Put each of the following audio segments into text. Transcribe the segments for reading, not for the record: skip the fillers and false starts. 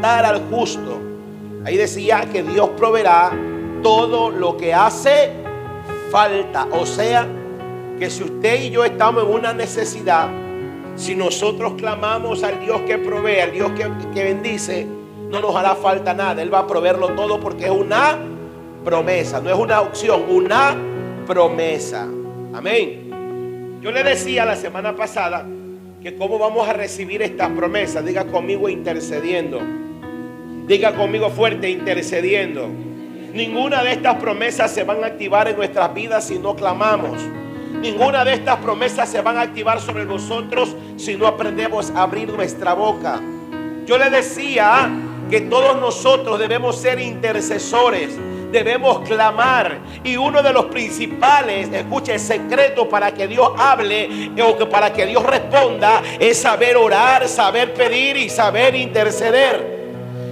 faltar al justo. Ahí decía que Dios proveerá todo lo que hace falta. O sea, que si usted y yo estamos en una necesidad, si nosotros clamamos al Dios que provee, al Dios que bendice, no nos hará falta nada. Él va a proveerlo todo porque es una promesa, no es una opción, una promesa. Amén. Yo le decía la semana pasada que cómo vamos a recibir estas promesas. Diga conmigo: intercediendo. Diga conmigo fuerte: intercediendo. Ninguna de estas promesas se van a activar en nuestras vidas si no clamamos. Ninguna de estas promesas se van a activar sobre nosotros si no aprendemos a abrir nuestra boca. Yo le decía que todos nosotros debemos ser intercesores, debemos clamar. Y uno de los principales, escuche, secretos para que Dios hable o que para que Dios responda es saber orar, saber pedir y saber interceder.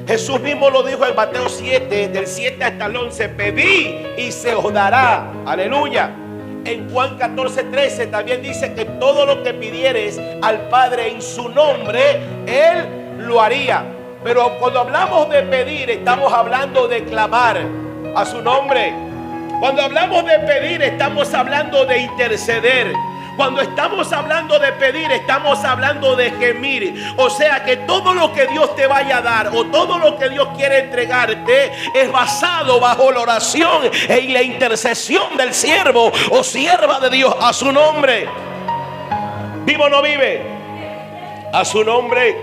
Jesús mismo lo dijo en Mateo 7, del 7 hasta el 11: pedid y se os dará. Aleluya. En Juan 14:13 también dice que todo lo que pidieres al Padre en su nombre, Él lo haría. Pero cuando hablamos de pedir, estamos hablando de clamar a su nombre. Cuando hablamos de pedir, estamos hablando de interceder. Cuando estamos hablando de pedir, estamos hablando de gemir. O sea que todo lo que Dios te vaya a dar o todo lo que Dios quiere entregarte es basado bajo la oración y la intercesión del siervo o sierva de Dios a su nombre. ¿Vive o no vive? A su nombre.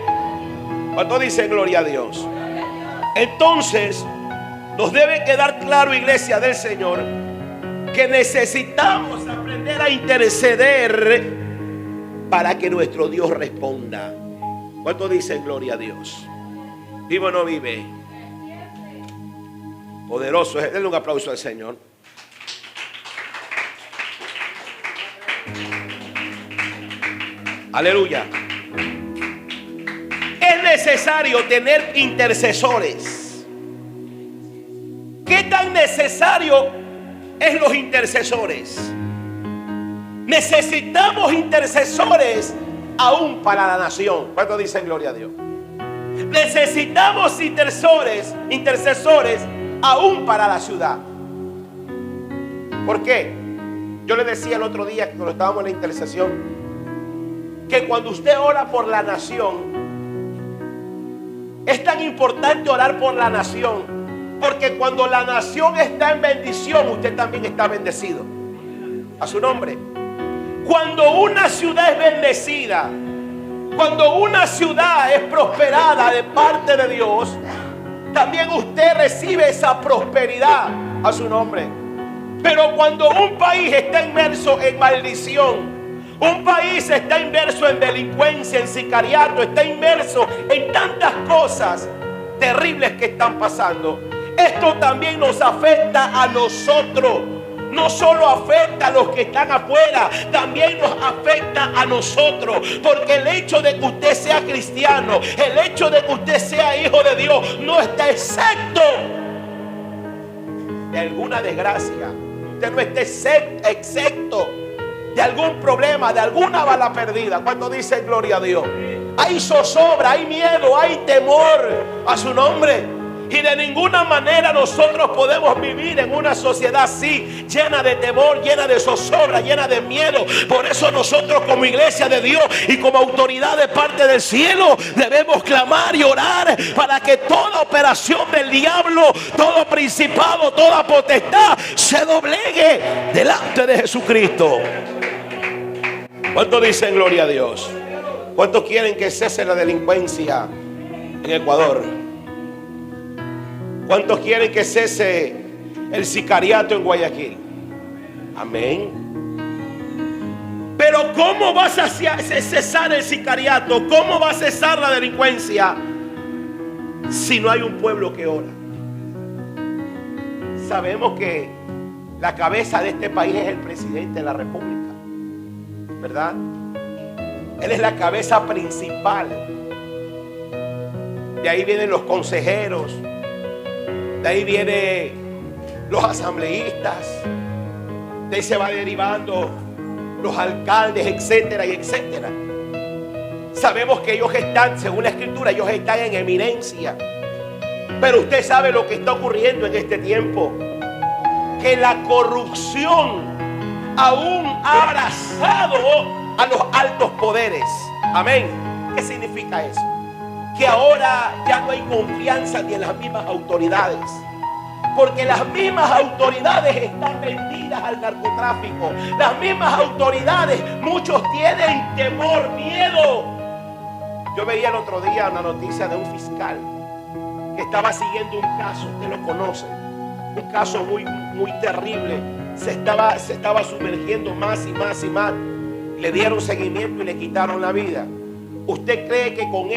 ¿Cuánto dicen gloria a Dios? Entonces, nos debe quedar claro, iglesia del Señor, que necesitamos aprender a interceder para que nuestro Dios responda. ¿Cuánto dicen gloria a Dios? ¿Vive o no vive? Poderoso. Denle un aplauso al Señor. Aleluya. Es necesario tener intercesores. ¿Qué tan necesario es los intercesores? Necesitamos intercesores aún para la nación. ¿Cuánto dicen gloria a Dios? Necesitamos intercesores aún para la ciudad. ¿Por qué? Yo le decía el otro día cuando estábamos en la intercesión que cuando usted ora por la nación, es tan importante orar por la nación, porque cuando la nación está en bendición, usted también está bendecido. A su nombre. Cuando una ciudad es bendecida, cuando una ciudad es prosperada de parte de Dios, también usted recibe esa prosperidad. A su nombre. Pero cuando un país está inmerso en maldición, un país está inmerso en delincuencia, en sicariato, está inmerso en tantas cosas terribles que están pasando, esto también nos afecta a nosotros. No solo afecta a los que están afuera, también nos afecta a nosotros. Porque el hecho de que usted sea cristiano, el hecho de que usted sea hijo de Dios, no está exento de alguna desgracia. Usted no está exento de algún problema, de alguna bala perdida. ¿Cuánto dicen gloria a Dios? Hay zozobra, hay miedo, hay temor a su nombre. Y de ninguna manera nosotros podemos vivir en una sociedad así, llena de temor, llena de zozobra, llena de miedo. Por eso nosotros como iglesia de Dios y como autoridad de parte del cielo debemos clamar y orar para que toda operación del diablo, todo principado, toda potestad se doblegue delante de Jesucristo. ¿Cuántos dicen gloria a Dios? ¿Cuántos quieren que cese la delincuencia en Ecuador? ¿Cuántos quieren que cese el sicariato en Guayaquil? Amén. Pero ¿cómo vas a cesar el sicariato? ¿Cómo va a cesar la delincuencia si no hay un pueblo que ora? Sabemos que la cabeza de este país es el presidente de la República, ¿verdad? Él es la cabeza principal. De ahí vienen los consejeros. De ahí vienen los asambleístas. De ahí se va derivando los alcaldes, etcétera y etcétera. Sabemos que ellos están, según la Escritura, ellos están en eminencia. Pero usted sabe lo que está ocurriendo en este tiempo. Que la corrupción aún ha abrazado a los altos poderes. Amén. ¿Qué significa eso? Que ahora ya no hay confianza ni en las mismas autoridades. Porque las mismas autoridades están vendidas al narcotráfico. Las mismas autoridades, muchos tienen temor, miedo. Yo veía el otro día una noticia de un fiscal que estaba siguiendo un caso, usted lo conoce, un caso muy terrible. Se estaba sumergiendo más y más y más. Le dieron seguimiento y le quitaron la vida. ¿Usted cree que con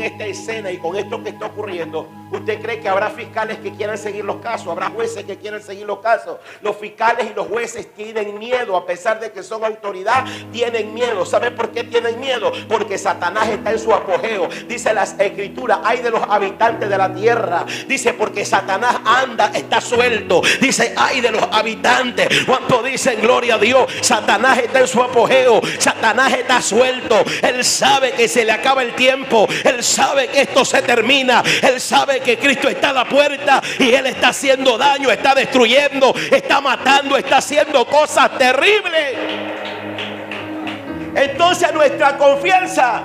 esta escena y con esto que está ocurriendo, usted cree que habrá fiscales que quieran seguir los casos? ¿Habrá jueces que quieran seguir los casos? Los fiscales y los jueces tienen miedo, a pesar de que son autoridad, tienen miedo. ¿Sabe por qué tienen miedo? Porque Satanás está en su apogeo. Dice las Escrituras, ay de los habitantes de la tierra. Dice, porque Satanás anda, está suelto. Dice, ay de los habitantes. ¿Cuánto dicen gloria a Dios? Satanás está en su apogeo. Satanás está suelto. Él sabe que se le acaba el tiempo. Él sabe que esto se termina. Él sabe que Cristo está a la puerta y Él está haciendo daño, está destruyendo, está matando, está haciendo cosas terribles. Entonces nuestra confianza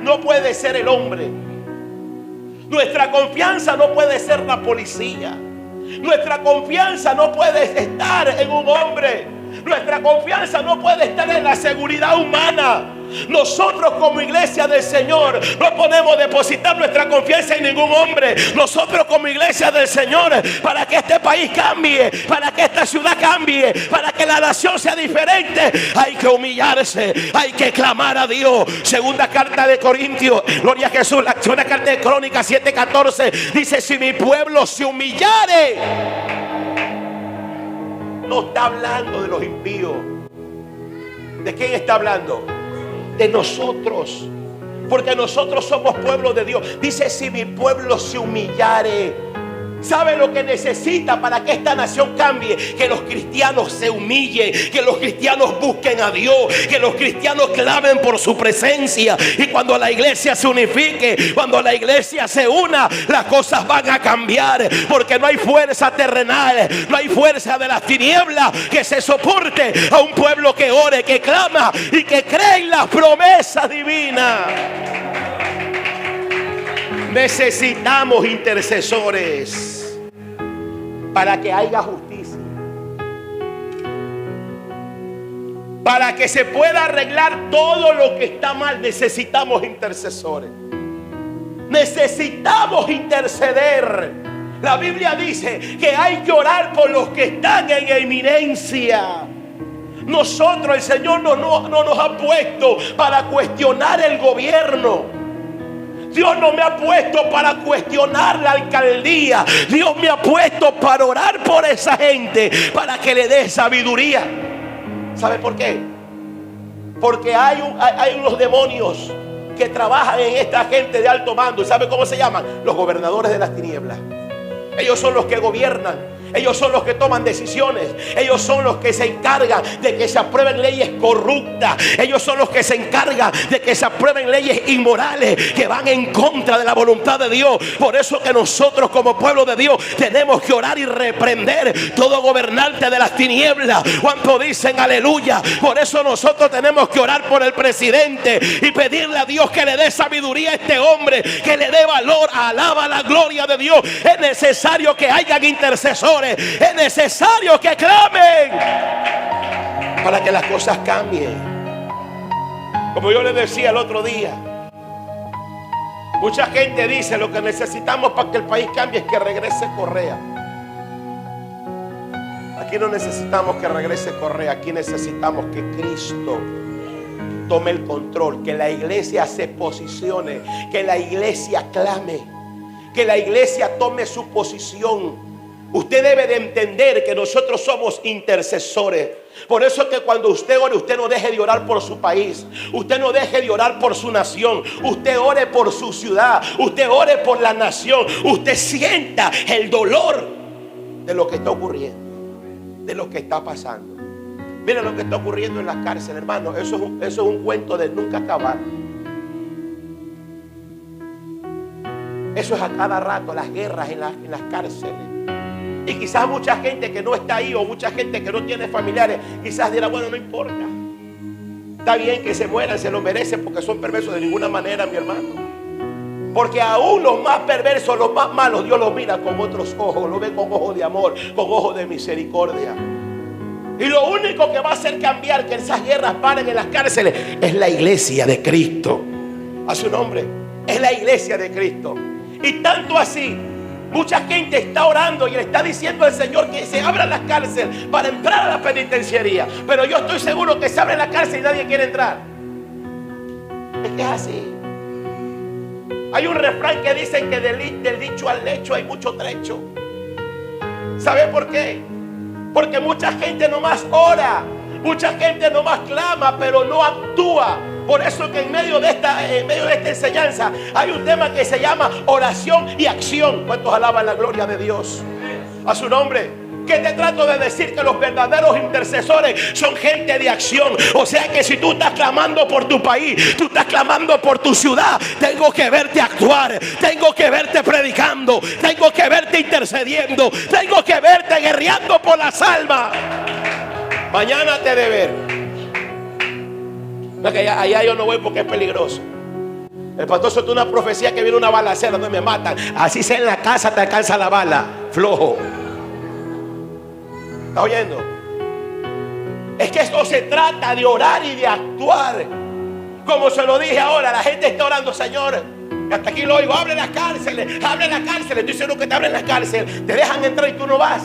no puede ser el hombre. Nuestra confianza no puede ser la policía. Nuestra confianza no puede estar en un hombre. Nuestra confianza no puede estar en la seguridad humana. Nosotros como iglesia del Señor no podemos depositar nuestra confianza en ningún hombre. Nosotros como iglesia del Señor, para que este país cambie, para que esta ciudad cambie, para que la nación sea diferente, hay que humillarse, hay que clamar a Dios. Segunda carta de Corintios, gloria a Jesús, la segunda carta de Crónicas 7:14 dice, si mi pueblo se humillare. No está hablando de los impíos. ¿De quién está hablando? De nosotros, porque nosotros somos pueblo de Dios. Dice, si mi pueblo se humillare. ¿Sabe lo que necesita para que esta nación cambie? Que los cristianos se humillen, que los cristianos busquen a Dios, que los cristianos clamen por su presencia. Y cuando la iglesia se unifique, cuando la iglesia se una, las cosas van a cambiar. Porque no hay fuerza terrenal, no hay fuerza de las tinieblas que se soporte a un pueblo que ore, que clama y que cree en las promesas divinas. Necesitamos intercesores para que haya justicia, para que se pueda arreglar todo lo que está mal. Necesitamos intercesores. Necesitamos interceder. La Biblia dice que hay que orar por los que están en eminencia. Nosotros, el Señor no nos ha puesto para cuestionar el gobierno. Dios no me ha puesto para cuestionar la alcaldía. Dios me ha puesto para orar por esa gente, para que le dé sabiduría. ¿Sabe por qué? Porque hay unos demonios que trabajan en esta gente de alto mando. ¿Y sabe cómo se llaman? Los gobernadores de las tinieblas. Ellos son los que gobiernan. Ellos son los que toman decisiones. Ellos son los que se encargan de que se aprueben leyes corruptas. Ellos son los que se encargan de que se aprueben leyes inmorales que van en contra de la voluntad de Dios. Por eso que nosotros como pueblo de Dios tenemos que orar y reprender todo gobernante de las tinieblas. ¿Cuánto dicen aleluya? Por eso nosotros tenemos que orar por el presidente y pedirle a Dios que le dé sabiduría a este hombre, que le dé valor. Alaba la gloria de Dios. Es necesario que hayan intercesores. Es necesario que clamen para que las cosas cambien. Como yo les decía el otro día, mucha gente dice lo que necesitamos para que el país cambie es que regrese Correa. Aquí no necesitamos que regrese Correa. Aquí necesitamos que Cristo tome el control, que la iglesia se posicione, que la iglesia clame, que la iglesia tome su posición. Usted debe de entender que nosotros somos intercesores. Por eso que cuando usted ore, usted no deje de orar por su país. Usted no deje de orar por su nación. Usted ore por su ciudad. Usted ore por la nación. Usted sienta el dolor de lo que está ocurriendo, de lo que está pasando. Mira lo que está ocurriendo en las cárceles, hermano. Eso es un cuento de nunca acabar. Eso es a cada rato, las guerras en las cárceles. Y quizás mucha gente que no está ahí, o mucha gente que no tiene familiares, quizás dirá, bueno, no importa. Está bien que se mueran, se lo merecen, porque son perversos. De ninguna manera, mi hermano. Porque aún los más perversos, los más malos, Dios los mira con otros ojos. Los ve con ojos de amor, con ojos de misericordia. Y lo único que va a hacer cambiar que esas guerras paren en las cárceles es la iglesia de Cristo. A su nombre. Es la iglesia de Cristo. Y tanto así, mucha gente está orando y le está diciendo al Señor que se abran las cárceles para entrar a la penitenciaría. Pero yo estoy seguro que se abre la cárcel y nadie quiere entrar. Es que es así. Hay un refrán que dicen que del dicho al hecho hay mucho trecho. ¿Sabe por qué? Porque mucha gente nomás ora, mucha gente nomás clama, pero no actúa. Por eso que en medio de esta enseñanza hay un tema que se llama oración y acción. ¿Cuántos alaban la gloria de Dios? A su nombre. ¿Qué te trato de decir? Que los verdaderos intercesores son gente de acción. O sea que si tú estás clamando por tu país, tú estás clamando por tu ciudad, tengo que verte actuar, tengo que verte predicando, tengo que verte intercediendo, tengo que verte guerreando por las almas. Mañana te de ver. No, que allá yo no voy porque es peligroso. El pastor soltó una profecía que viene una balacera donde me matan. Así sea en la casa te alcanza la bala. Flojo. ¿Está oyendo? Es que esto se trata de orar y de actuar. Como se lo dije ahora, la gente está orando, Señor. Hasta aquí lo oigo, abre las cárceles, abre las cárceles. Estoy seguro que te abren las cárceles, te dejan entrar y tú no vas.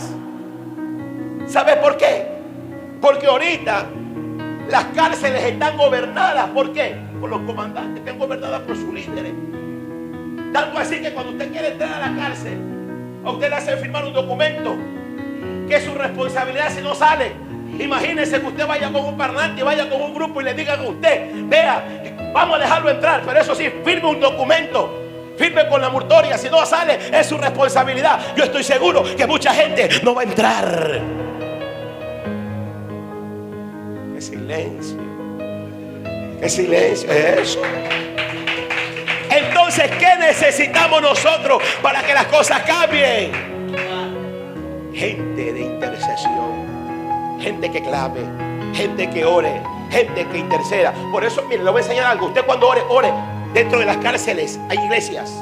¿Sabes por qué? Porque ahorita las cárceles están gobernadas. ¿Por qué? Por los comandantes, están gobernadas por sus líderes. Tanto así que cuando usted quiere entrar a la cárcel, a usted le hacen firmar un documento que es su responsabilidad si no sale. Imagínese que usted vaya con un parlante y vaya con un grupo y le digan a usted, vea, vamos a dejarlo entrar, pero eso sí, firme un documento, firme con la mortoria. Si no sale, es su responsabilidad. Yo estoy seguro que mucha gente no va a entrar. ¡Qué silencio! ¡Qué silencio es eso! Entonces, ¿qué necesitamos nosotros para que las cosas cambien? Gente de intercesión, gente que clame, gente que ore, gente que interceda. Por eso, mire, le voy a enseñar algo. Usted cuando ore, ore. Dentro de las cárceles hay iglesias.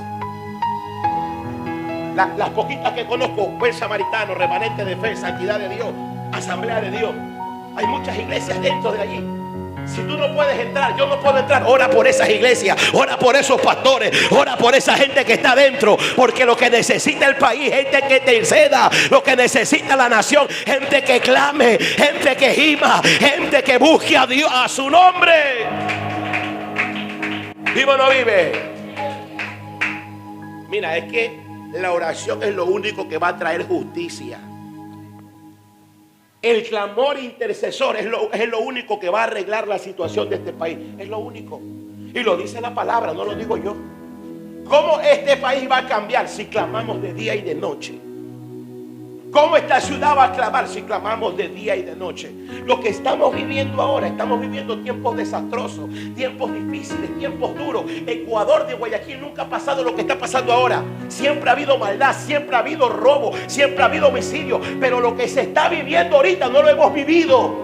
Las poquitas que conozco, Buen Samaritano, Remanente de Fe, Santidad de Dios, Asamblea de Dios. Hay muchas iglesias dentro de allí. Si tú no puedes entrar, yo no puedo entrar. Ora por esas iglesias, ora por esos pastores, ora por esa gente que está dentro. Porque lo que necesita el país, gente que interceda. Lo que necesita la nación, gente que clame, gente que gima, gente que busque a Dios, a su nombre. ¿Vive o no vive? Mira, es que la oración es lo único que va a traer justicia. El clamor intercesor es lo único que va a arreglar la situación de este país. Es lo único. Y lo dice la palabra, no lo digo yo. ¿Cómo este país va a cambiar si clamamos de día y de noche? ¿Cómo esta ciudad va a clamar si clamamos de día y de noche? Lo que estamos viviendo ahora, estamos viviendo tiempos desastrosos, tiempos difíciles, tiempos duros. Ecuador de Guayaquil nunca ha pasado lo que está pasando ahora. Siempre ha habido maldad, siempre ha habido robo, siempre ha habido homicidio. Pero lo que se está viviendo ahorita no lo hemos vivido.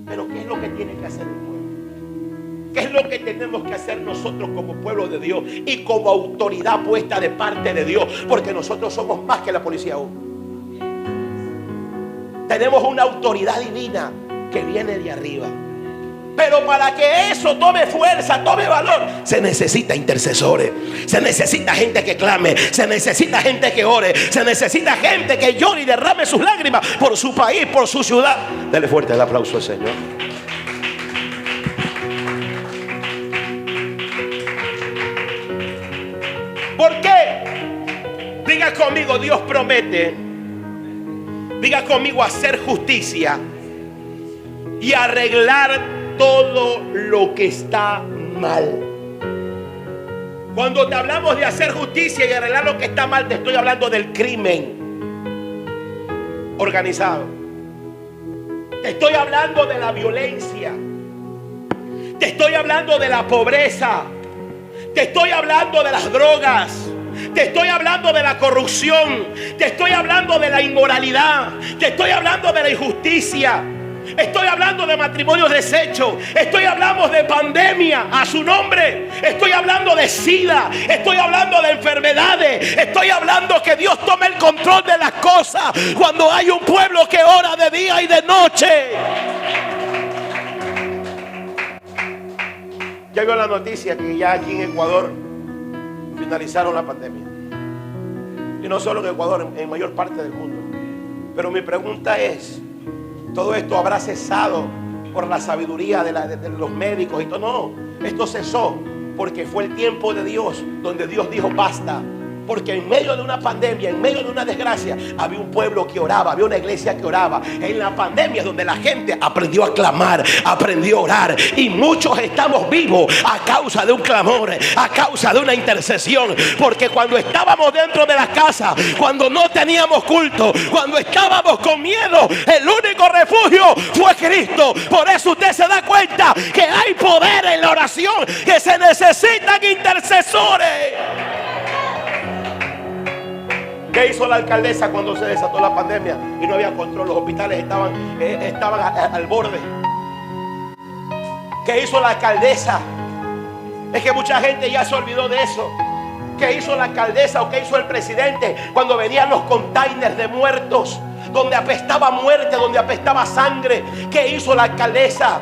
Pero ¿qué es lo que tiene que hacer el pueblo? ¿Qué es lo que tenemos que hacer nosotros como pueblo de Dios y como autoridad puesta de parte de Dios? Porque nosotros somos más que la policía aún. Tenemos una autoridad divina que viene de arriba. Pero para que eso tome fuerza, tome valor, se necesita intercesores, se necesita gente que clame, se necesita gente que ore, se necesita gente que llore y derrame sus lágrimas por su país, por su ciudad. Dele fuerte el aplauso al Señor. ¿Por qué? Diga conmigo, Dios promete. Diga conmigo, hacer justicia y arreglar todo lo que está mal. Cuando te hablamos de hacer justicia y arreglar lo que está mal, te estoy hablando del crimen organizado. Te estoy hablando de la violencia. Te estoy hablando de la pobreza. Te estoy hablando de las drogas. Te estoy hablando de la corrupción. Te estoy hablando de la inmoralidad. Te estoy hablando de la injusticia. Estoy hablando de matrimonios deshechos. Estoy hablando de pandemia a su nombre. Estoy hablando de SIDA. Estoy hablando de enfermedades. Estoy hablando que Dios tome el control de las cosas cuando hay un pueblo que ora de día y de noche. Ya vio la noticia que ya aquí en Ecuador finalizaron la pandemia. Y no solo en Ecuador, en mayor parte del mundo. Pero mi pregunta es, ¿todo esto habrá cesado por la sabiduría de los médicos y todo? No, esto cesó porque fue el tiempo de Dios, donde Dios dijo basta. Porque en medio de una pandemia, en medio de una desgracia, había un pueblo que oraba, había una iglesia que oraba. En la pandemia es donde la gente aprendió a clamar, aprendió a orar. Y muchos estamos vivos a causa de un clamor, a causa de una intercesión. Porque cuando estábamos dentro de la casa, cuando no teníamos culto, cuando estábamos con miedo, el único refugio fue Cristo. Por eso usted se da cuenta que hay poder en la oración, que se necesitan intercesores. ¿Qué hizo la alcaldesa cuando se desató la pandemia y no había control? Los hospitales estaban al borde. ¿Qué hizo la alcaldesa? Es que mucha gente ya se olvidó de eso. ¿Qué hizo la alcaldesa o qué hizo el presidente cuando venían los containers de muertos, donde apestaba muerte, donde apestaba sangre? ¿Qué hizo la alcaldesa?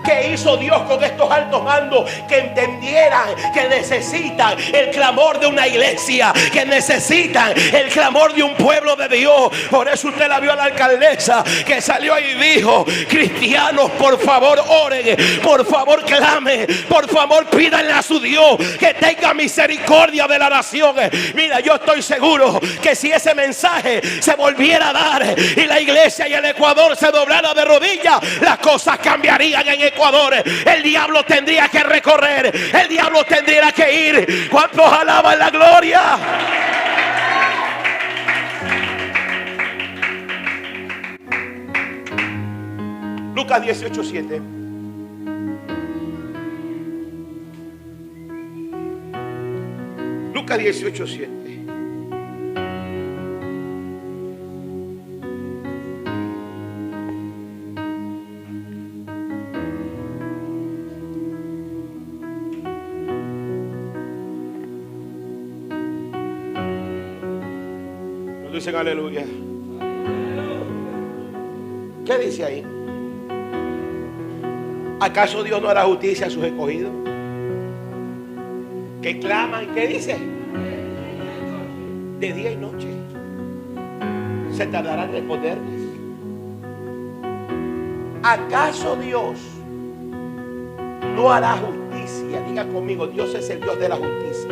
¿Qué hizo Dios con estos altos mandos? Que entendieran que necesitan el clamor de una iglesia, que necesitan el clamor de un pueblo de Dios. Por eso usted la vio a la alcaldesa que salió y dijo: cristianos, por favor oren, por favor clamen, por favor pídanle a su Dios que tenga misericordia de la nación. Mira, yo estoy seguro que si ese mensaje se volviera a dar y la iglesia y el Ecuador se doblara de rodillas, las cosas cambiarían en Ecuador. El diablo tendría que recorrer, el diablo tendría que ir. ¿Cuántos alaban la gloria? Lucas 18:7. Lucas 18:7. Dicen aleluya. ¿Qué dice ahí? ¿Acaso Dios no hará justicia a sus escogidos? Que claman, ¿qué dice? De día y noche. ¿Se tardará en responderles? ¿Acaso Dios no hará justicia? Diga conmigo, Dios es el Dios de la justicia.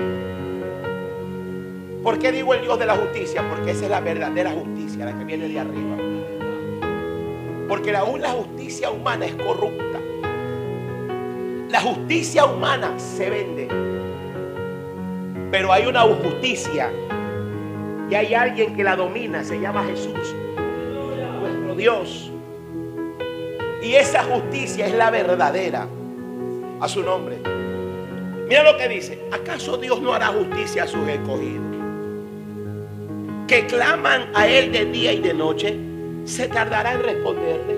¿Por qué digo el Dios de la justicia? Porque esa es la verdadera justicia, la que viene de arriba. Porque aún la justicia humana es corrupta. La justicia humana se vende. Pero hay una justicia y hay alguien que la domina, se llama Jesús, nuestro Dios. Y esa justicia es la verdadera, a su nombre. Mira lo que dice: ¿acaso Dios no hará justicia a sus escogidos, que claman a Él de día y de noche? ¿Se tardará en responderles?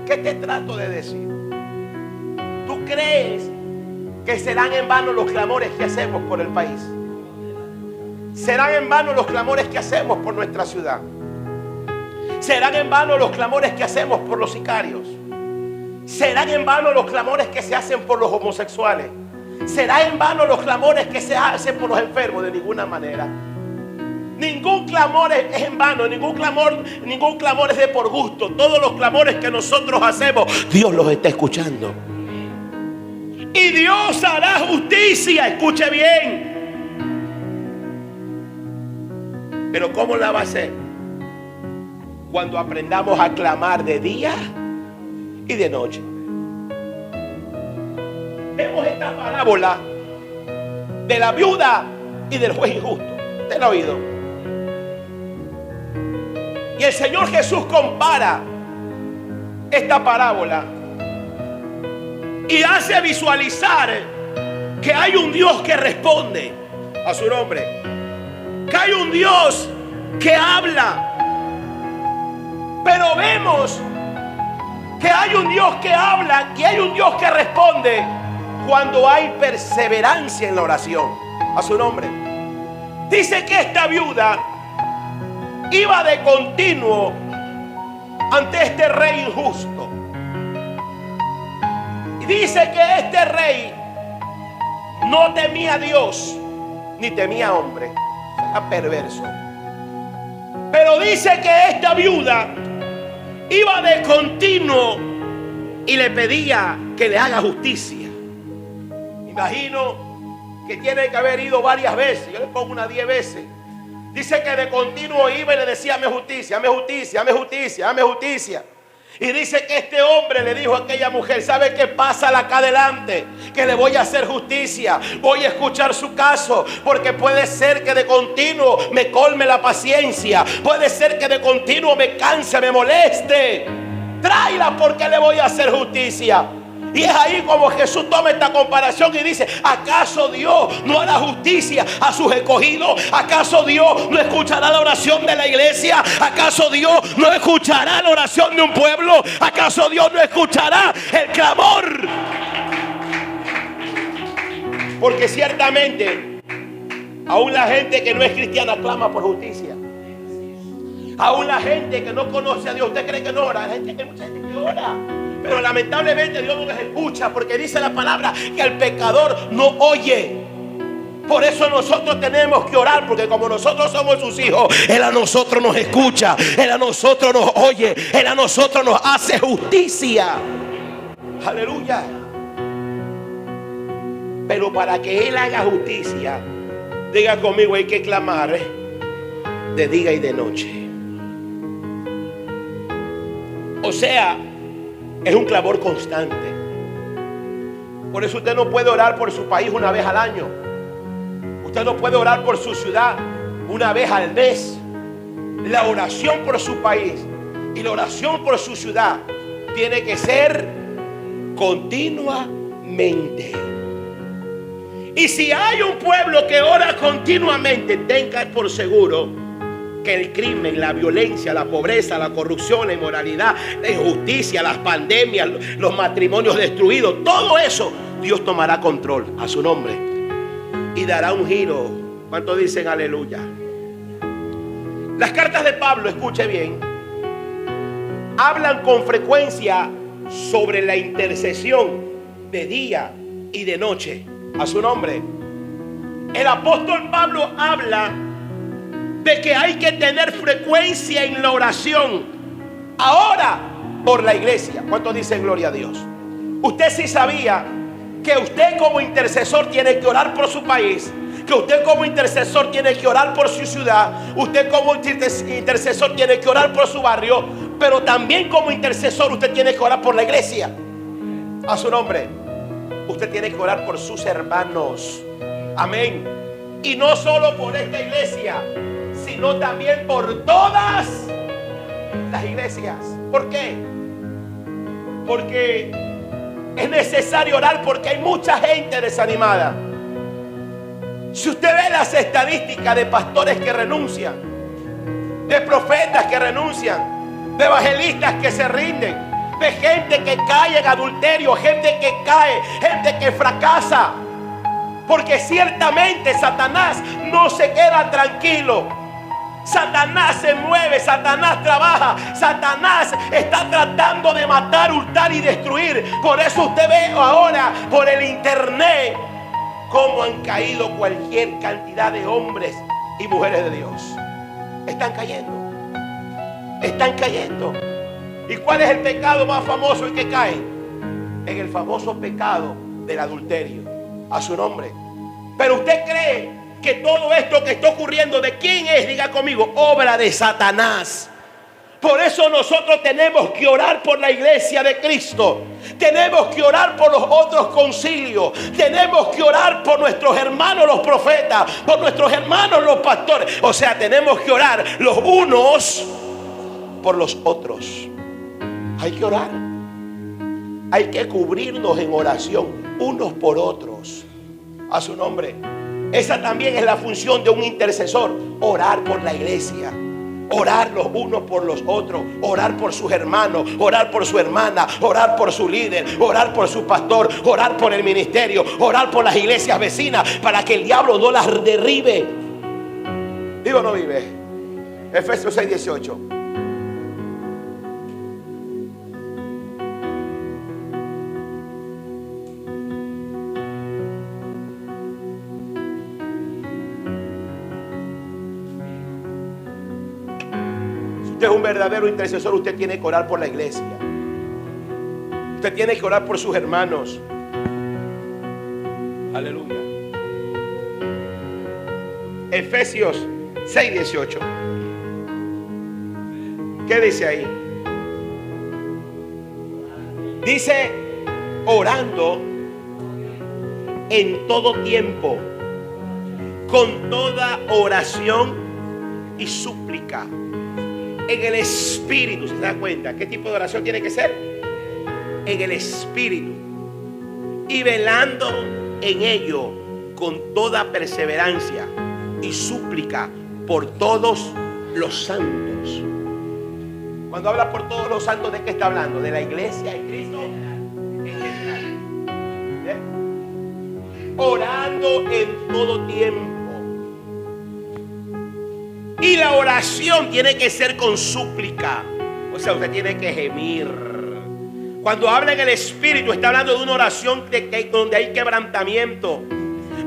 ¿Qué te trato de decir? ¿Tú crees que serán en vano los clamores que hacemos por el país? ¿Serán en vano los clamores que hacemos por nuestra ciudad? ¿Serán en vano los clamores que hacemos por los sicarios? ¿Serán en vano los clamores que se hacen por los homosexuales? ¿Será en vano los clamores que se hacen por los enfermos? De ninguna manera. Ningún clamor es en vano, ningún clamor es de por gusto. Todos los clamores que nosotros hacemos, Dios los está escuchando. Y Dios hará justicia, escuche bien. Pero ¿cómo la va a hacer? Cuando aprendamos a clamar de día y de noche. Vemos esta parábola de la viuda y del juez injusto. ¿Usted la ha oído? Y el Señor Jesús compara esta parábola y hace visualizar que hay un Dios que responde a su nombre, que hay un Dios que habla. Pero vemos que hay un Dios que habla y hay un Dios que responde cuando hay perseverancia en la oración a su nombre. Dice que esta viuda iba de continuo ante este rey injusto. Y dice que este rey no temía a Dios ni temía a hombre. Era perverso. Pero dice que esta viuda iba de continuo y le pedía que le haga justicia. Imagino que tiene que haber ido varias veces. Yo le pongo unas 10 veces. Dice que de continuo iba y le decía: hazme justicia, hazme justicia, hazme justicia, hazme justicia. Y dice que este hombre le dijo a aquella mujer: ¿sabe qué? Pásala acá adelante, que le voy a hacer justicia. Voy a escuchar su caso, porque puede ser que de continuo me colme la paciencia. Puede ser que de continuo me canse, me moleste. Tráela, porque le voy a hacer justicia. Y es ahí como Jesús toma esta comparación y dice: ¿acaso Dios no hará justicia a sus escogidos? ¿Acaso Dios no escuchará la oración de la iglesia? ¿Acaso Dios no escuchará la oración de un pueblo? ¿Acaso Dios no escuchará el clamor? Porque ciertamente aún la gente que no es cristiana clama por justicia. Aún la gente que no conoce a Dios, ¿usted cree que no ora? Hay mucha gente que ora, pero lamentablemente Dios no les escucha, porque dice la palabra que el pecador no oye. Por eso nosotros tenemos que orar, porque como nosotros somos sus hijos, Él a nosotros nos escucha, Él a nosotros nos oye, Él a nosotros nos hace justicia. Aleluya. Pero para que Él haga justicia, diga conmigo, hay que clamar de día y de noche. O sea, es un clamor constante. Por eso usted no puede orar por su país una vez al año. Usted no puede orar por su ciudad una vez al mes. La oración por su país y la oración por su ciudad tiene que ser continuamente. Y si hay un pueblo que ora continuamente, tenga por seguro que el crimen, la violencia, la pobreza, la corrupción, la inmoralidad, la injusticia, las pandemias, los matrimonios destruidos, todo eso, Dios tomará control a su nombre y dará un giro. ¿Cuántos dicen aleluya? Las cartas de Pablo, escuche bien, hablan con frecuencia sobre la intercesión de día y de noche a su nombre. El apóstol Pablo habla de que hay que tener frecuencia en la oración ahora por la iglesia. ¿Cuántos dicen gloria a Dios? Usted sí sabía que usted como intercesor tiene que orar por su país, que usted como intercesor tiene que orar por su ciudad, usted como intercesor tiene que orar por su barrio, pero también como intercesor usted tiene que orar por la iglesia a su nombre. Usted tiene que orar por sus hermanos. Amén. Y no solo por esta iglesia, sino también por todas las iglesias. ¿Por qué? Porque es necesario orar, porque hay mucha gente desanimada. Si usted ve las estadísticas de pastores que renuncian, de profetas que renuncian, de evangelistas que se rinden, de gente que cae en adulterio, gente que cae, gente que fracasa, porque ciertamente Satanás no se queda tranquilo. Satanás se mueve, Satanás trabaja, Satanás está tratando de matar, hurtar y destruir. Por eso usted ve ahora por el internet cómo han caído cualquier cantidad de hombres y mujeres de Dios. Están cayendo. Están cayendo. ¿Y cuál es el pecado más famoso en que cae? En el famoso pecado del adulterio a su nombre. Pero usted cree que todo esto que está ocurriendo, ¿de quién es? Diga conmigo, obra de Satanás. Por eso nosotros tenemos que orar por la iglesia de Cristo. Tenemos que orar por los otros concilios. Tenemos que orar por nuestros hermanos los profetas, por nuestros hermanos los pastores. O sea, tenemos que orar los unos por los otros. Hay que orar. Hay que cubrirnos en oración unos por otros. A su nombre. Esa también es la función de un intercesor. Orar por la iglesia. Orar los unos por los otros. Orar por sus hermanos. Orar por su hermana. Orar por su líder. Orar por su pastor. Orar por el ministerio. Orar por las iglesias vecinas. Para que el diablo no las derribe. ¿Vive o no vive? Efesios 6:18. Usted es un verdadero intercesor. Usted tiene que orar por la iglesia. Usted tiene que orar por sus hermanos. Aleluya. Efesios 6:18. ¿Qué dice ahí? Dice: orando en todo tiempo, con toda oración y súplica, en el Espíritu. ¿Se da cuenta? ¿Qué tipo de oración tiene que ser? En el Espíritu. Y velando en ello con toda perseverancia y súplica por todos los santos. Cuando habla por todos los santos, ¿de qué está hablando? De la iglesia y Cristo en general. Orando en todo tiempo. Y la oración tiene que ser con súplica. O sea, usted tiene que gemir. Cuando habla en el Espíritu, está hablando de una oración donde hay quebrantamiento,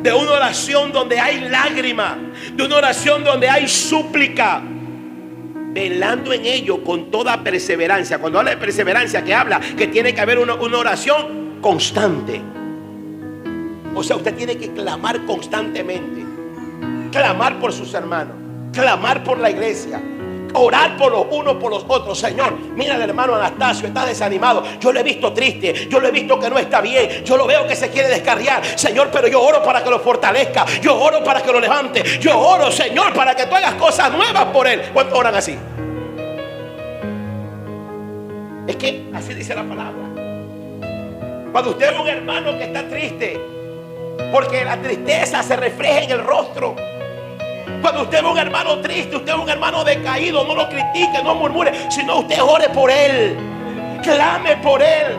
de una oración donde hay lágrima, de una oración donde hay súplica, velando en ello con toda perseverancia. Cuando habla de perseverancia, que habla que tiene que haber una oración constante. O sea, usted tiene que clamar constantemente, clamar por sus hermanos, clamar por la iglesia, orar por los unos por los otros. Señor, mira al hermano Anastasio, está desanimado. Yo lo he visto triste, yo lo he visto que no está bien, yo lo veo que se quiere descarriar. Señor, pero yo oro para que lo fortalezca, yo oro para que lo levante, yo oro, Señor, para que tú hagas cosas nuevas por él. ¿Cuántos oran así? Es que así dice la palabra. Cuando usted ve un hermano que está triste, porque la tristeza se refleja en el rostro. Cuando usted ve un hermano triste, usted ve un hermano decaído, no lo critique, no murmure, sino usted ore por él, clame por él,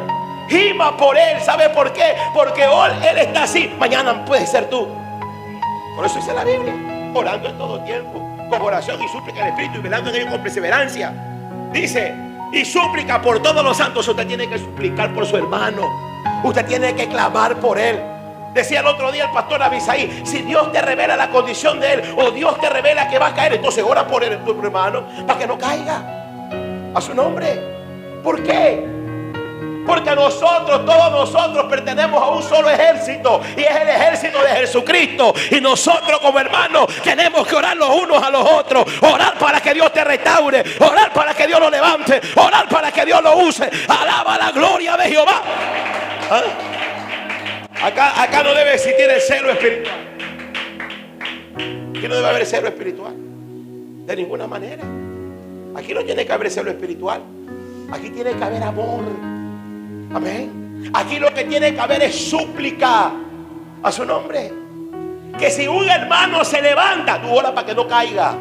gima por él. ¿Sabe por qué? Porque hoy él está así, mañana puede ser tú. Por eso dice la Biblia: orando en todo tiempo, con oración y súplica al Espíritu, y velando en ello con perseverancia. Dice: y súplica por todos los santos. Usted tiene que suplicar por su hermano, usted tiene que clamar por él. Decía el otro día el pastor Abisaí: si Dios te revela la condición de él, o Dios te revela que va a caer, entonces ora por él, tu hermano, para que no caiga. A su nombre. ¿Por qué? Porque nosotros, todos nosotros, pertenecemos a un solo ejército, y es el ejército de Jesucristo. Y nosotros como hermanos tenemos que orar los unos a los otros, orar para que Dios te restaure, orar para que Dios lo levante, orar para que Dios lo use. Alaba la gloria de Jehová. ¿Ah? Acá no debe existir el celo espiritual. Aquí no debe haber celo espiritual, de ninguna manera. Aquí no tiene que haber celo espiritual. Aquí tiene que haber amor. Amén. Aquí lo que tiene que haber es súplica a su nombre. Que si un hermano se levanta, tú oras para que no caiga.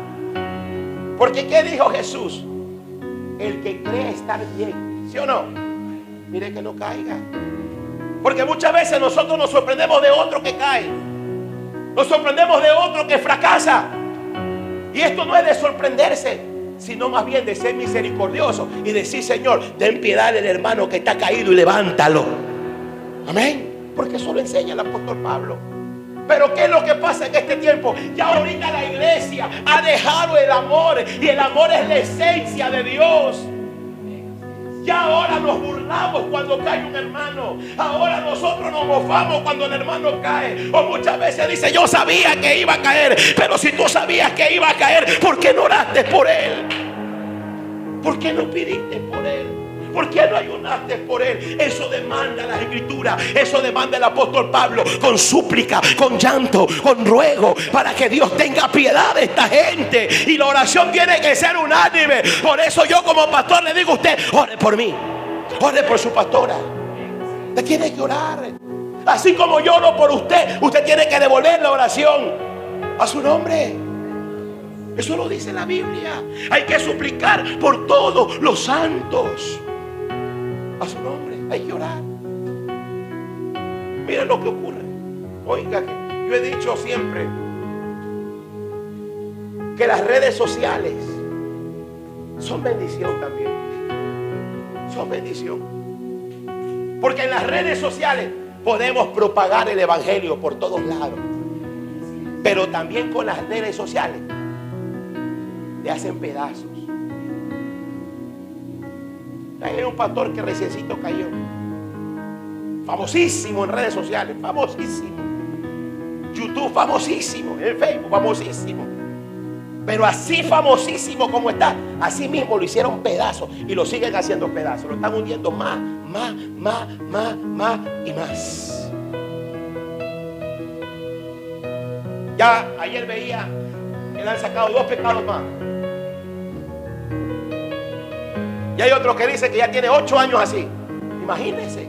Porque ¿qué dijo Jesús? El que cree estar bien, ¿sí o no? Mire que no caiga. Porque muchas veces nosotros nos sorprendemos de otro que cae, nos sorprendemos de otro que fracasa. Y esto no es de sorprenderse, sino más bien de ser misericordioso y decir: Señor, ten piedad del hermano que está caído y levántalo. Amén. Porque eso lo enseña el apóstol Pablo. Pero ¿qué es lo que pasa en este tiempo? Ya ahorita la iglesia ha dejado el amor, y el amor es la esencia de Dios. Ya ahora nos burlamos cuando cae un hermano. Ahora nosotros nos mofamos cuando el hermano cae. O muchas veces dice: yo sabía que iba a caer. Pero si tú sabías que iba a caer, ¿por qué no oraste por él? ¿Por qué no pidiste por él? ¿Por qué no ayunaste por él? Eso demanda la Escritura, eso demanda el apóstol Pablo, con súplica, con llanto, con ruego, para que Dios tenga piedad de esta gente. Y la oración tiene que ser unánime. Por eso yo como pastor le digo a usted: ore por mí, ore por su pastora. Usted tiene que orar. Así como yo oro por usted, usted tiene que devolver la oración a su nombre. Eso lo dice la Biblia. Hay que suplicar por todos los santos a su nombre. Hay que orar. Miren lo que ocurre. Oiga, que yo he dicho siempre que las redes sociales son bendición también. Son bendición. Porque en las redes sociales podemos propagar el evangelio por todos lados. Pero también con las redes sociales le hacen pedazos. Hay un pastor que reciencito cayó, famosísimo en redes sociales, famosísimo. YouTube famosísimo, en Facebook famosísimo. Pero así famosísimo como está, así mismo lo hicieron pedazos y lo siguen haciendo pedazos. Lo están hundiendo más y más. Ya ayer veía que le han sacado 2 pecados más. Y hay otro que dice que ya tiene 8 años así. Imagínense.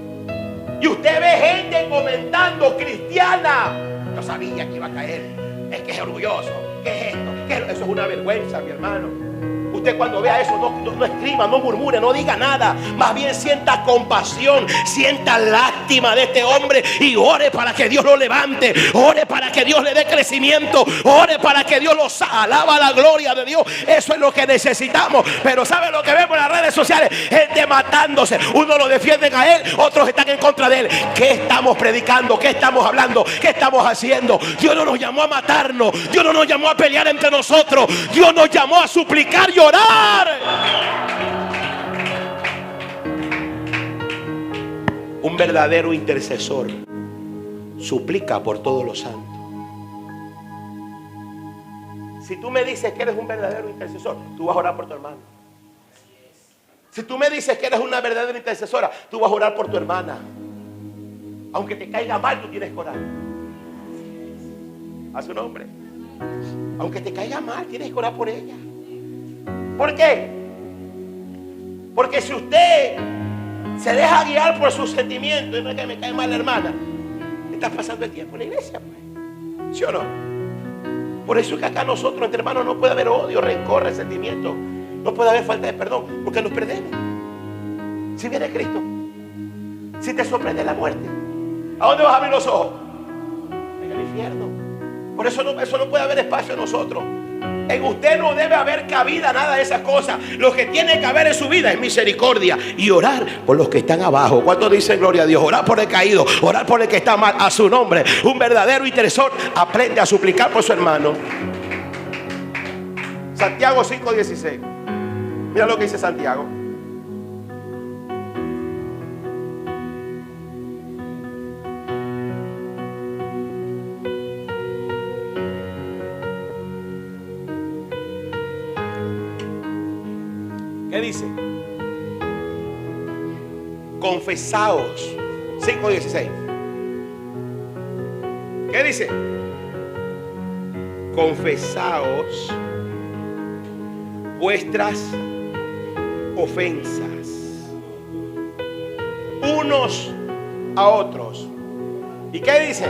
Y usted ve gente comentando cristiana. Yo sabía que iba a caer. Es que es orgulloso. ¿Qué es esto? Eso es una vergüenza, mi hermano. Usted cuando vea eso no escriba, no murmure, no diga nada. Más bien sienta compasión, sienta lástima de este hombre y ore para que Dios lo levante. Ore para que Dios le dé crecimiento. Ore para que Dios los alaba la gloria de Dios. Eso es lo que necesitamos. Pero ¿sabe lo que vemos en las redes sociales? Gente matándose. Unos lo defienden a él, otros están en contra de él. ¿Qué estamos predicando? ¿Qué estamos hablando? ¿Qué estamos haciendo? Dios no nos llamó a matarnos. Dios no nos llamó a pelear entre nosotros. Dios nos llamó a suplicar y orar. Un verdadero intercesor suplica por todos los santos. Si tú me dices que eres un verdadero intercesor, tú vas a orar por tu hermano. Si tú me dices que eres una verdadera intercesora, tú vas a orar por tu hermana. Aunque te caiga mal, tú tienes que orar a su nombre. Aunque te caiga mal, tienes que orar por ella. ¿Por qué? Porque si usted se deja guiar por sus sentimientos, y no es que me cae mal la hermana, estás pasando el tiempo en la iglesia, pues. ¿Sí o no? Por eso es que acá nosotros entre hermanos no puede haber odio, rencor, resentimiento. No puede haber falta de perdón, porque nos perdemos. Si viene Cristo, si te sorprende la muerte, ¿a dónde vas a abrir los ojos? En el infierno. Por eso no puede haber espacio en nosotros. En usted no debe haber cabida nada de esas cosas. Lo que tiene que haber en su vida es misericordia y orar por los que están abajo. ¿Cuántos dicen gloria a Dios? Orar por el caído, orar por el que está mal, a su nombre. Un verdadero intercesor aprende a suplicar por su hermano. Santiago 5:16. Mira lo que dice Santiago. ¿Qué dice? Confesaos. 5:16. ¿Qué dice? Confesaos vuestras ofensas unos a otros. ¿Y qué dice?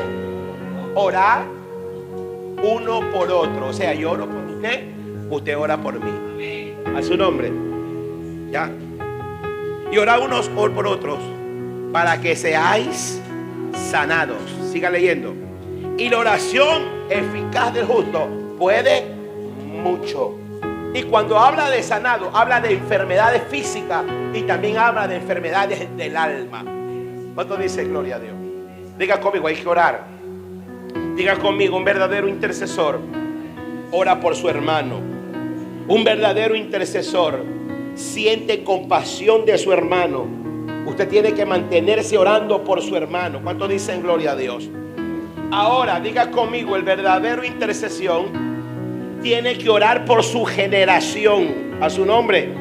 Orad uno por otro. O sea, yo oro por usted, usted ora por mí. A su nombre. ¿Ya? Y orad unos por otros para que seáis sanados. Siga leyendo. Y la oración eficaz del justo puede mucho. Y cuando habla de sanado, habla de enfermedades físicas y también habla de enfermedades del alma. ¿Cuánto dice gloria a Dios? Diga conmigo, hay que orar. Diga conmigo, un verdadero intercesor ora por su hermano. Un verdadero intercesor siente compasión de su hermano. Usted tiene que mantenerse orando por su hermano. ¿Cuánto dicen gloria a Dios? Ahora, diga conmigo, el verdadero intercesión tiene que orar por su generación, a su nombre,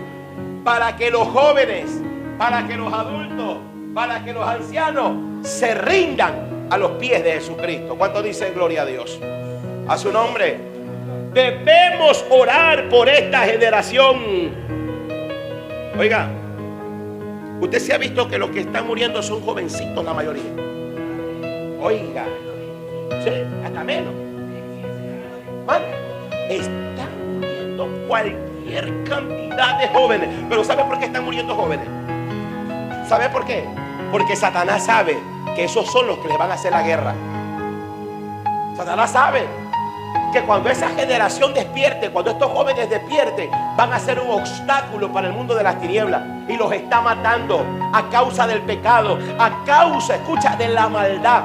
para que los jóvenes, para que los adultos, para que los ancianos se rindan a los pies de Jesucristo. ¿Cuánto dicen gloria a Dios? A su nombre. Debemos orar por esta generación. Oiga, usted se ha visto que los que están muriendo son jovencitos la mayoría. Oiga, sí, hasta menos. ¿Vale? Están muriendo cualquier cantidad de jóvenes. Pero ¿sabe por qué están muriendo jóvenes? ¿Sabe por qué? Porque Satanás sabe que esos son los que les van a hacer la guerra. Satanás sabe que cuando esa generación despierte, cuando estos jóvenes despierten, van a ser un obstáculo para el mundo de las tinieblas. Y los está matando a causa del pecado, a causa, escucha, de la maldad.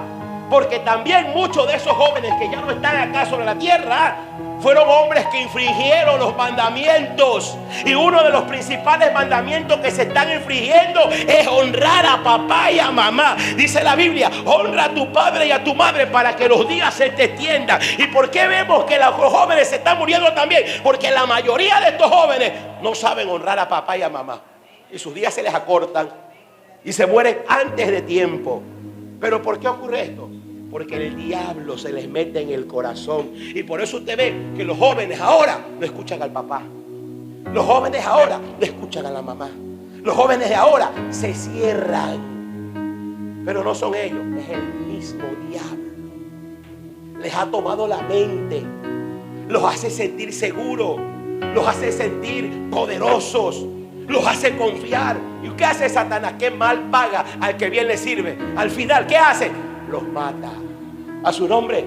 Porque también muchos de esos jóvenes que ya no están acá sobre la tierra fueron hombres que infringieron los mandamientos. Y uno de los principales mandamientos que se están infringiendo es honrar a papá y a mamá. Dice la Biblia: honra a tu padre y a tu madre para que los días se te extiendan. ¿Y por qué vemos que los jóvenes se están muriendo también? Porque la mayoría de estos jóvenes no saben honrar a papá y a mamá. Y sus días se les acortan y se mueren antes de tiempo. ¿Pero por qué ocurre esto? Porque el diablo se les mete en el corazón. Y por eso usted ve que los jóvenes ahora no escuchan al papá. Los jóvenes ahora no escuchan a la mamá. Los jóvenes de ahora se cierran. Pero no son ellos, es el mismo diablo. Les ha tomado la mente. Los hace sentir seguros. Los hace sentir poderosos. Los hace confiar. ¿Y qué hace Satanás? ¿Qué mal paga al que bien le sirve? Al final, ¿qué hace? Los mata a su nombre.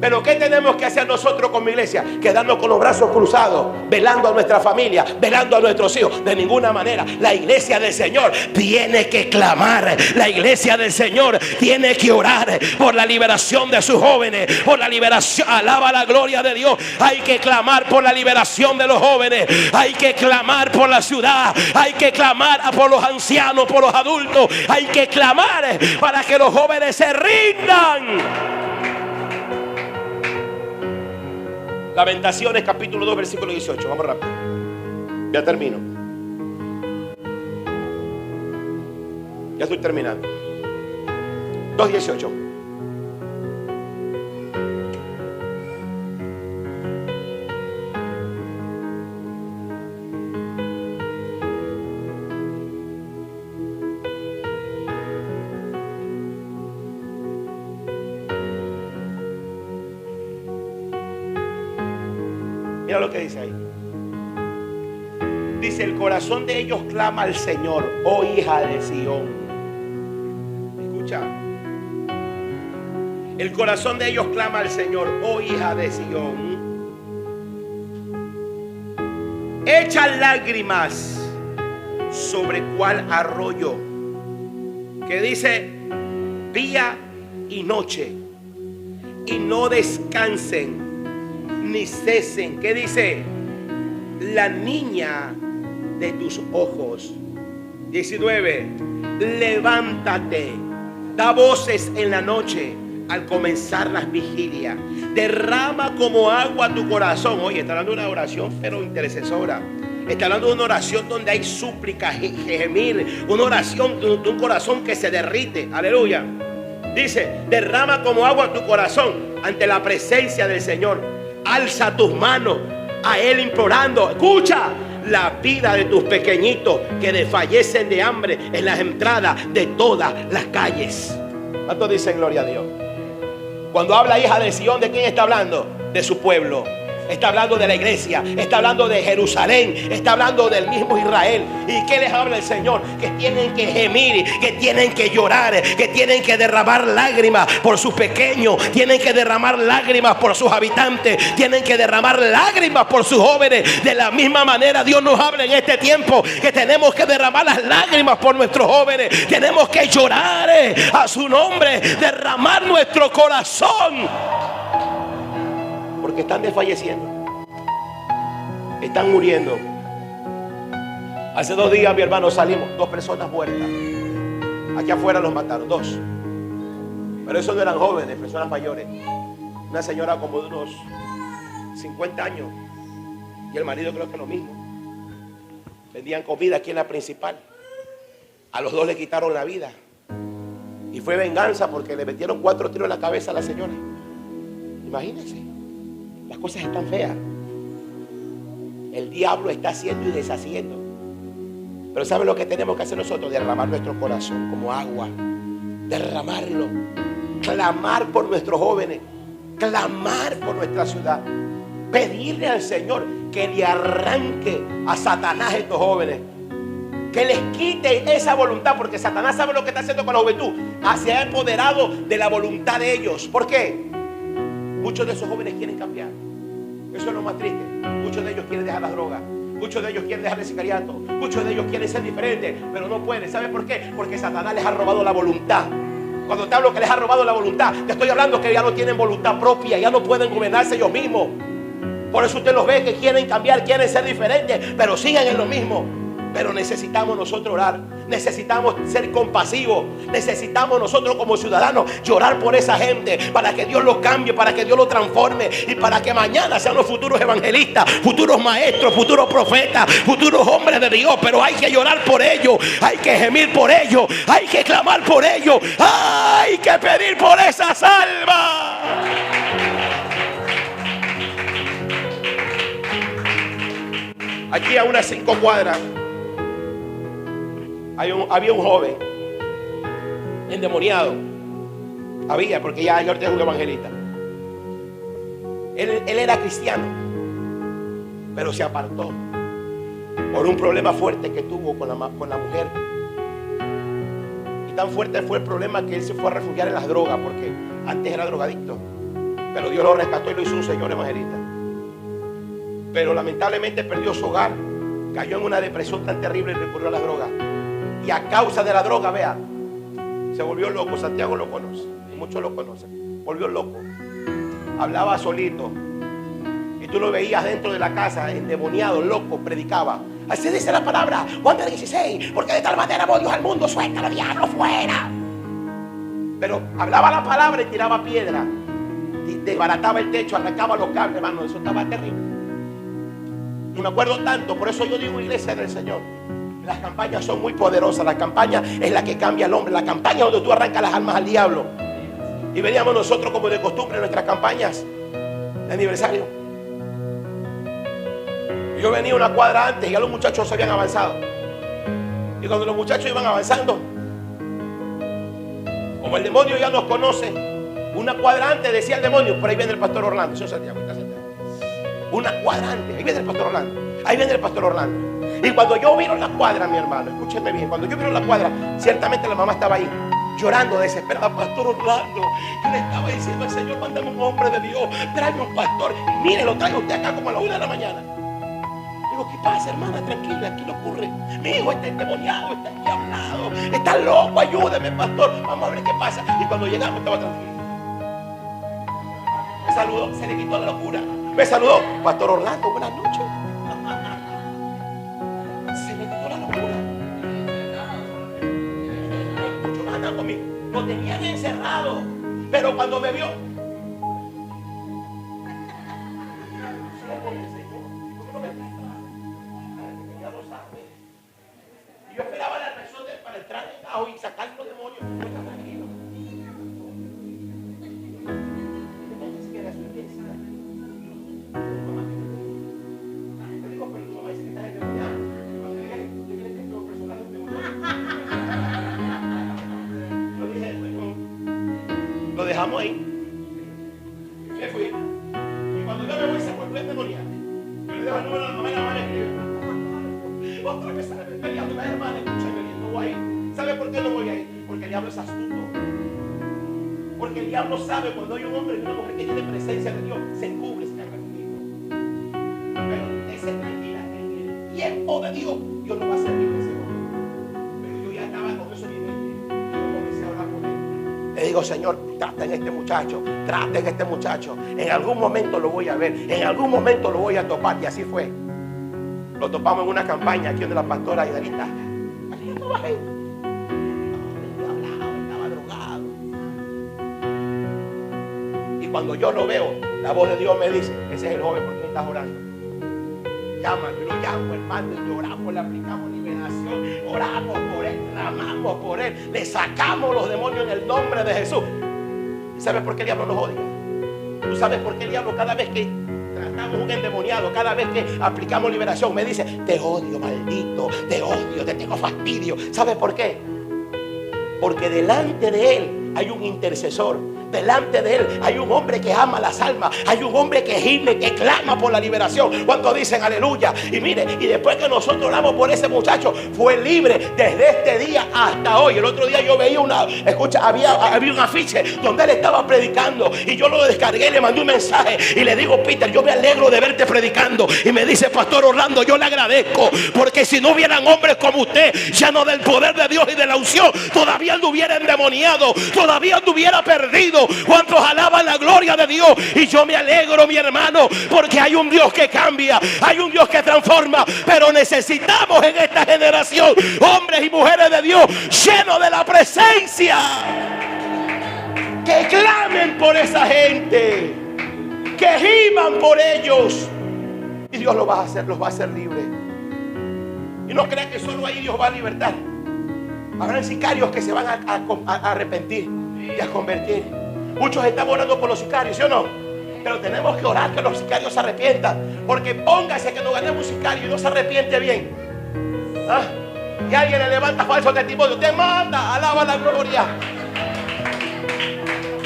Pero ¿qué tenemos que hacer nosotros como iglesia? Quedarnos con los brazos cruzados, velando a nuestra familia, velando a nuestros hijos. De ninguna manera. La iglesia del Señor tiene que clamar. La iglesia del Señor tiene que orar por la liberación de sus jóvenes, por la liberación. Alaba la gloria de Dios. Hay que clamar por la liberación de los jóvenes. Hay que clamar por la ciudad. Hay que clamar por los ancianos, por los adultos. Hay que clamar para que los jóvenes se rindan. Lamentaciones capítulo 2 versículo 18. Vamos rápido. Ya termino. Ya estoy terminando. 2:18. Mira lo que dice ahí. Dice: el corazón de ellos clama al Señor, oh hija de Sión. Escucha. El corazón de ellos clama al Señor, oh hija de Sión. Echa lágrimas sobre cuál arroyo, que dice día y noche, y no descansen ni cesen. ¿Qué dice? La niña de tus ojos. 19. Levántate, da voces en la noche al comenzar las vigilias. Derrama como agua tu corazón. Oye, está hablando de una oración pero intercesora. Está hablando de una oración donde hay súplica, gemir. Una oración de un corazón que se derrite. Aleluya. Dice: derrama como agua tu corazón ante la presencia del Señor. Alza tus manos a Él implorando. Escucha, la vida de tus pequeñitos que desfallecen de hambre en las entradas de todas las calles. ¿Cuántos dicen gloria a Dios? Cuando habla hija de Sión, ¿de quién está hablando? De su pueblo. Está hablando de la iglesia, está hablando de Jerusalén, está hablando del mismo Israel. ¿Y qué les habla el Señor? Que tienen que gemir, que tienen que llorar, que tienen que derramar lágrimas por sus pequeños, tienen que derramar lágrimas por sus habitantes, tienen que derramar lágrimas por sus jóvenes. De la misma manera Dios nos habla en este tiempo que tenemos que derramar las lágrimas por nuestros jóvenes. Tenemos que llorar a su nombre, derramar nuestro corazón. Porque están desfalleciendo, están muriendo. Hace 2 días, mi hermano, salimos, 2 personas muertas. Aquí afuera los mataron, 2. Pero esos no eran jóvenes, personas mayores. Una señora como de unos 50 años y el marido creo que lo mismo. Vendían comida aquí en la principal. A los 2 le quitaron la vida. Y fue venganza porque le metieron 4 tiros en la cabeza a la señora. Imagínense. Las cosas están feas. El diablo está haciendo y deshaciendo. Pero ¿saben lo que tenemos que hacer nosotros? Derramar nuestro corazón como agua. Derramarlo clamar por nuestros jóvenes, clamar por nuestra ciudad, pedirle al Señor que le arranque a Satanás a estos jóvenes, que les quite esa voluntad, porque Satanás sabe lo que está haciendo con la juventud. Se ha apoderado de la voluntad de ellos. ¿Por qué? Muchos de esos jóvenes quieren cambiar. Eso es lo más triste. Muchos de ellos quieren dejar las drogas, muchos de ellos quieren dejar el sicariato, muchos de ellos quieren ser diferentes, pero no pueden. ¿Sabe por qué? Porque Satanás les ha robado la voluntad. Cuando te hablo que les ha robado la voluntad, te estoy hablando que ya no tienen voluntad propia, ya no pueden gobernarse ellos mismos. Por eso usted los ve que quieren cambiar, quieren ser diferentes, pero siguen en lo mismo. Pero necesitamos nosotros orar, necesitamos ser compasivos, necesitamos nosotros como ciudadanos llorar por esa gente, para que Dios los cambie, para que Dios los transforme y para que mañana sean los futuros evangelistas, futuros maestros, futuros profetas, futuros hombres de Dios. Pero hay que llorar por ellos, hay que gemir por ellos, hay que clamar por ellos, hay que pedir por esas almas. Aquí a unas 5 cuadras había un joven endemoniado. Había, porque ya ahorita es un evangelista. Él era cristiano, pero se apartó por un problema fuerte que tuvo con la mujer. Y tan fuerte fue el problema que él se fue a refugiar en las drogas, porque antes era drogadicto, pero Dios lo rescató y lo hizo un señor evangelista. Pero lamentablemente perdió su hogar, cayó en una depresión tan terrible y recurrió a las drogas. Y a causa de la droga, vea, se volvió loco. Santiago lo conoce, y muchos lo conocen. Volvió loco, hablaba solito, y tú lo veías dentro de la casa, endemoniado, loco, predicaba. Así dice la palabra, Juan 16, porque de tal manera amó Dios al mundo, suéltalo, diablo, fuera. Pero hablaba la palabra y tiraba piedra, y desbarataba el techo, arrancaba los cables, hermano. Eso estaba terrible. Y me acuerdo tanto, por eso yo digo, iglesia del Señor, las campañas son muy poderosas. La campaña es la que cambia al hombre. La campaña es donde tú arrancas las almas al diablo. Y veníamos nosotros como de costumbre en nuestras campañas de aniversario. Yo venía una cuadra antes y ya los muchachos se habían avanzado. Y cuando los muchachos iban avanzando, como el demonio ya nos conoce, una cuadra antes decía el demonio: por ahí viene el pastor Orlando. Eso es Santiago, está Santiago. Una cuadra antes, ahí viene el pastor Orlando, ahí viene el pastor Orlando. Y cuando yo vino la cuadra, mi hermano, escúcheme bien, cuando yo vino la cuadra, ciertamente la mamá estaba ahí, llorando, desesperada. Pastor Orlando, yo le estaba diciendo al Señor: mándame un hombre de Dios, tráeme un pastor. Y mire, lo trae usted acá como a la 1 de la mañana. Digo: ¿qué pasa, hermana? Tranquila, ¿qué le ocurre? Mi hijo está endemoniado, está endiablado, está loco, ayúdeme, pastor. Vamos a ver qué pasa. Y cuando llegamos estaba tranquilo. Me saludó, se le quitó la locura. Me saludó: pastor Orlando, buenas noches. Conmigo, lo tenían encerrado, pero cuando me vio, yo esperaba la reacción para entrar en caos y sacar los demonios. Lo dejamos ahí. Me fui. Y cuando yo me voy, se volvió a endemoniar. Yo le dejo el número a la mamá y la mamá le escribe: otra vez sale peleando, la hermana, escúchame bien, no voy ahí. ¿Sabe por qué no voy ahí? Porque el diablo es astuto. Porque el diablo sabe cuando hay un hombre y una mujer que tiene presencia de Dios, se encubre, se carga conmigo. Pero ese tranquila, en el tiempo de Dios, Dios no va a servir de ese hombre. Pero yo ya estaba con eso en mi mente. Yo comencé a hablar con él. Le digo: Señor, trata en este muchacho, trata en este muchacho. En algún momento lo voy a ver, en algún momento lo voy a topar. Y así fue. Lo topamos en una campaña aquí donde la pastora Idarita. Así yo trabajé. Estaba drogado. Y cuando yo lo veo, la voz de Dios me dice: ese es el joven por quien estás orando. Llámalo, y lo llamo, hermano, y oramos, le aplicamos liberación, oramos por él, clamamos por él, le sacamos los demonios en el nombre de Jesús. ¿Sabes por qué el diablo nos odia? ¿Tú sabes por qué el diablo, cada vez que tratamos un endemoniado, cada vez que aplicamos liberación, me dice: te odio, maldito, te odio, te tengo fastidio? ¿Sabes por qué? Porque delante de él hay un intercesor. Delante de él hay un hombre que ama las almas. Hay un hombre que gime, que clama por la liberación. Cuando dicen aleluya. Y mire, y después que nosotros oramos por ese muchacho, fue libre desde este día hasta hoy. El otro día yo veía había un afiche donde él estaba predicando. Y yo lo descargué y le mandé un mensaje. Y le digo, Peter, yo me alegro de verte predicando. Y me dice, Pastor Orlando, yo le agradezco. Porque si no hubieran hombres como usted, llenos del poder de Dios y de la unción, todavía anduviera endemoniado, todavía anduviera perdido. ¿Cuántos alaban la gloria de Dios? Y yo me alegro, mi hermano, porque hay un Dios que cambia, hay un Dios que transforma. Pero necesitamos en esta generación hombres y mujeres de Dios llenos de la presencia, que clamen por esa gente, que giman por ellos, y Dios los va a hacer libres. Y no crean que solo ahí Dios va a libertar. Habrán sicarios que se van a arrepentir y a convertir. Muchos están orando por los sicarios, ¿sí o no? Pero tenemos que orar que los sicarios se arrepientan. Porque póngase que nos ganemos un sicario y no se arrepiente bien, ¿ah? Y alguien le levanta falso testimonio, te manda, alaba la gloria.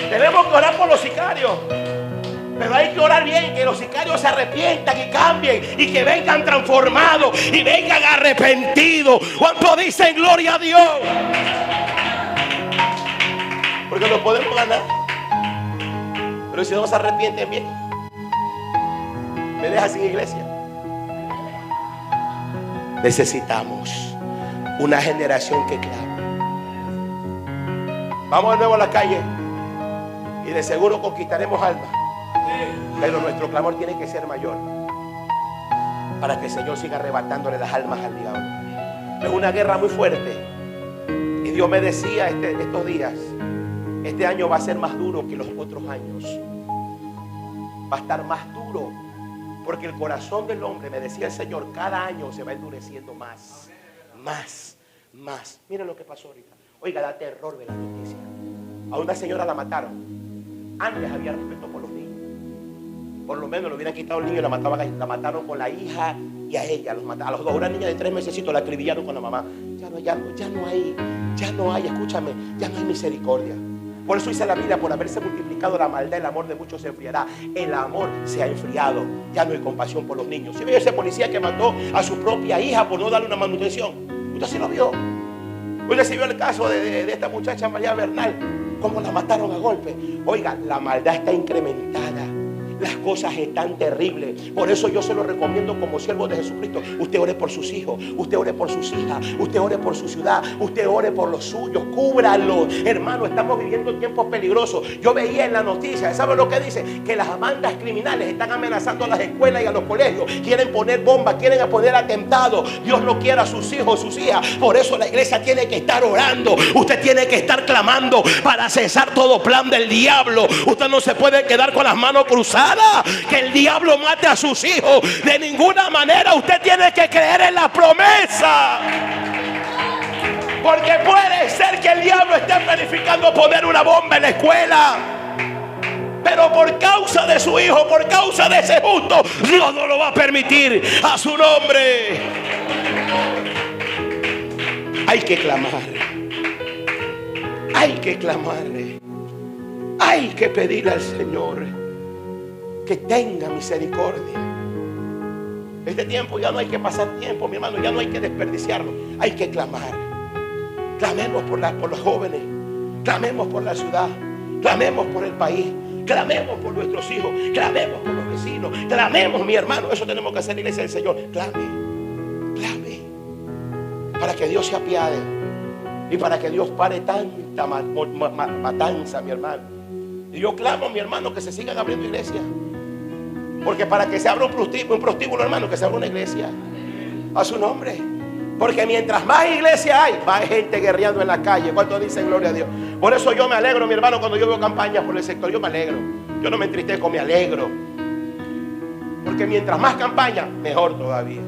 Tenemos que orar por los sicarios. Pero hay que orar bien, que los sicarios se arrepientan y cambien, y que vengan transformados y vengan arrepentidos. ¿Cuántos dicen gloria a Dios? Porque lo podemos ganar. Pero si no se arrepienten bien, me deja sin iglesia. Necesitamos una generación que clame. Vamos de nuevo a la calle y de seguro conquistaremos almas. Pero nuestro clamor tiene que ser mayor, para que el Señor siga arrebatándole las almas al diablo. Es una guerra muy fuerte. Y Dios me decía estos días, este año va a ser más duro que los otros años. Va a estar más duro, porque el corazón del hombre, me decía el Señor, cada año se va endureciendo más. Miren lo que pasó ahorita. Oiga, da terror de la noticia. A una señora la mataron. Antes había respeto por los niños. Por lo menos le hubieran quitado el niño y la mataron con la hija y a ella. A los dos, una niña de 3 mesecitos la acribillaron con la mamá. Ya no hay, escúchame, ya no hay misericordia. Por eso hice la Biblia, por haberse multiplicado la maldad, el amor de muchos se enfriará. El amor se ha enfriado. Ya no hay compasión por los niños. ¿Sí vio ese policía que mató a su propia hija por no darle una manutención? Usted sí lo vio. Usted sí vio el caso de esta muchacha María Bernal, cómo la mataron a golpe. Oiga, la maldad está incrementada. Las cosas están terribles. Por eso yo se lo recomiendo como siervo de Jesucristo. Usted ore por sus hijos, usted ore por sus hijas, usted ore por su ciudad, usted ore por los suyos, cúbralo. Hermano, estamos viviendo tiempos peligrosos. Yo veía en la noticia, ¿sabe lo que dice? Que las bandas criminales están amenazando a las escuelas y a los colegios. Quieren poner bombas, quieren poner atentados. Dios no quiere a sus hijos, sus hijas. Por eso la iglesia tiene que estar orando. Usted tiene que estar clamando para cesar todo plan del diablo. Usted no se puede quedar con las manos cruzadas, que el diablo mate a sus hijos. De ninguna manera. Usted tiene que creer en la promesa, porque puede ser que el diablo esté planificando poner una bomba en la escuela, pero por causa de su hijo, por causa de ese justo, Dios no lo va a permitir. A su nombre. Hay que clamar, hay que clamarle, hay que pedirle al Señor que tenga misericordia. Este tiempo ya no hay que pasar tiempo, mi hermano, ya no hay que desperdiciarlo. Hay que clamar. Clamemos por los jóvenes, clamemos por la ciudad, clamemos por el país, clamemos por nuestros hijos, clamemos por los vecinos, clamemos, mi hermano. Eso tenemos que hacer, iglesia del Señor. Clame, para que Dios se apiade y para que Dios pare tanta matanza, mi hermano. Y yo clamo, mi hermano, que se sigan abriendo iglesias. Porque para que se abra un prostíbulo, hermano, que se abra una iglesia. A su nombre. Porque mientras más iglesia hay, más gente guerreando en la calle. ¿Cuántos dicen gloria a Dios? Por eso yo me alegro, mi hermano, cuando yo veo campañas por el sector. Yo me alegro. Yo no me entristezco, me alegro. Porque mientras más campaña, mejor todavía.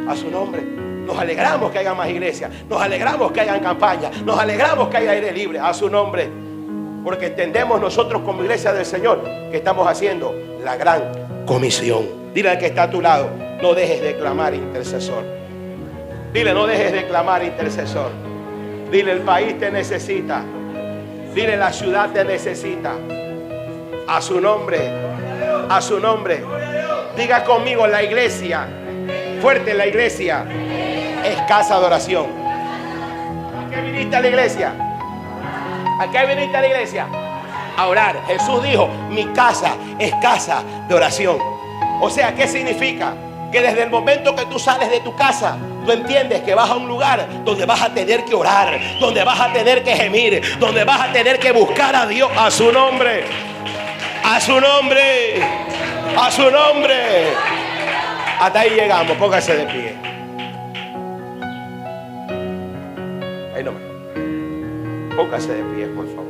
A su nombre. Nos alegramos que haya más iglesias. Nos alegramos que haya campaña. Nos alegramos que haya aire libre. A su nombre. Porque entendemos nosotros como iglesia del Señor que estamos haciendo la gran comisión. Dile al que está a tu lado, no dejes de clamar, intercesor. Dile, no dejes de clamar, intercesor. Dile, el país te necesita. Dile, la ciudad te necesita. A su nombre. A su nombre. Diga conmigo, la iglesia. Fuerte, la iglesia es casa de oración. ¿A qué viniste a la iglesia? ¿A qué viniste a la iglesia? A orar. Jesús dijo, mi casa es casa de oración. O sea, ¿qué significa? Que desde el momento que tú sales de tu casa, tú entiendes que vas a un lugar donde vas a tener que orar, donde vas a tener que gemir, donde vas a tener que buscar a Dios. A su nombre. A su nombre. A su nombre. Hasta ahí llegamos. Póngase de pie. Ahí nomás. Póngase de pie, por favor.